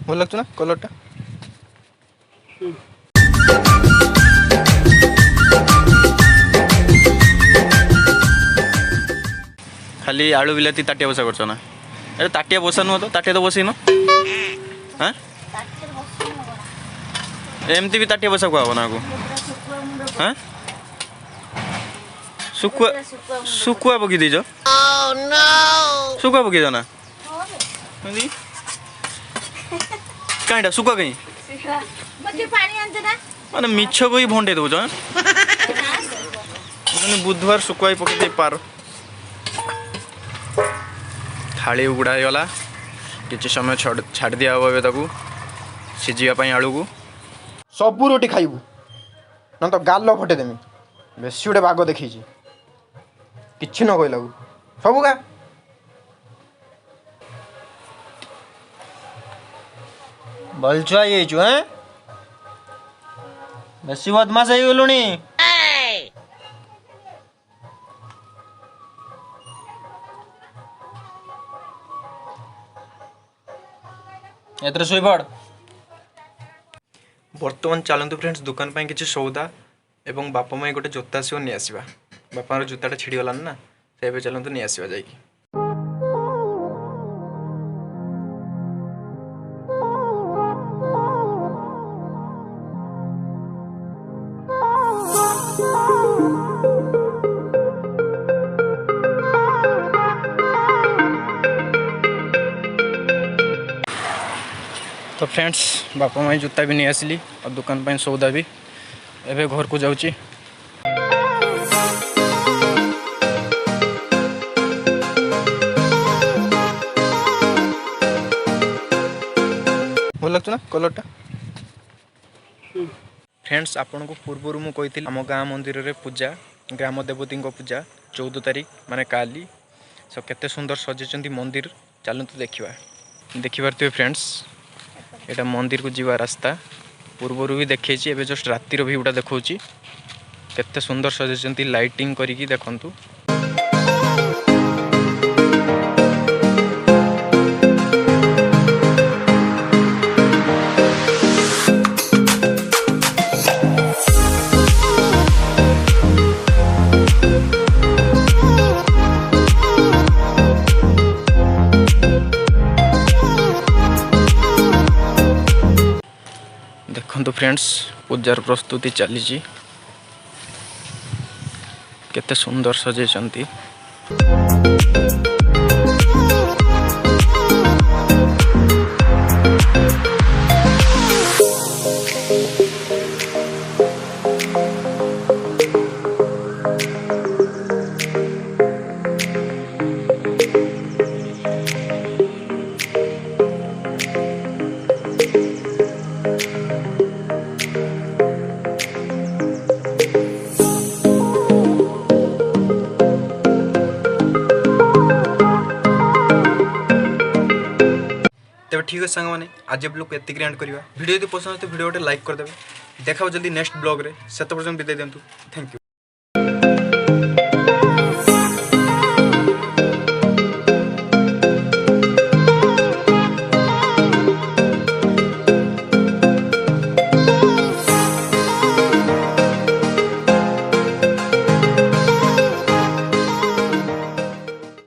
ଭଲ ଲାଗୁଛି ନା କଲର୍ଟା? ଖାଲି ଆଳୁ ବିଲାତି ତାଟିଆ ବସା କରୁଛ ନା? ଆରେ ତାଟିଆ ବସା ନୁହଁ ତ, ତାଟିଆ ତ ବସେଇନ। ହଁ ଏମିତି ବି ତାଟିଆ ବସା କୁହାହବ ନା ଆକୁ? ହଁ ଶୁଖୁଆ ପକେଇ ଦେଇଛ? ଶୁଖୁଆ ପକେଇଛ ନା? କାଇଁଟା ଶୁଖୁଆ କାଇଁ ମାନେ ମିଛ କହି ଭଣ୍ଡେଇ ଦଉଛ? ବୁଧବାର ଶୁଖୁଆ ପକେଇ ଦେଇ ପାର। थाली उगुड़ा गला किसी समय छाड़ दिया हे ताकू सिझापी आलू को सबू रोटी खाइबू ना तो गाल फटेदेमी बेसी गोटे बाग देखी कि न कहला सबू गा भलछुआ बेसी बदमाश हो गलुणी। एतरे शुईपड़ बर्तमान चलतु फ्रेंड्स दुकान पर किसी सौदा एवं बापा माई गोटे जोता आसो नहीं आसवा बापा जोताटा छिड़गलान ना से चलतु नहीं आसवा जा तो फ्रेंड्स बापा माई जूता भी नहीं आसली और दुकान पर सौदा भी एवं घर को जाऊँगी। भल लगता ना कलरटा? फ्रेंड्स आपन को पूर्व मु कही आम गाँ मंदिर रे पूजा ग्राम देवती पूजा 14 तारीख माने काली सो केते सुंदर सजेचंती मंदिर चलतु देखी पारे फ्रेंड्स एटा मंदिर को जीवा रास्ता पूर्वर भी देखी एवं जस्ट रातिर भ्यूटा देखा केते सुंदर सजेचंती लाइटिंग करिकी देखंतु। देखो फ्रेंड्स पूजार प्रस्तुति चली केते सुंदर सजेचंती। तेज ठीक है सांग मैंने आज ब्लॉग को एतिक एंड करवा वीडियो यदि पसंद तो वीडियो गोटे लाइक करदे देखा जल्दी नेक्स्ट ब्लॉग रे से विदाई दिंतु। Thank you.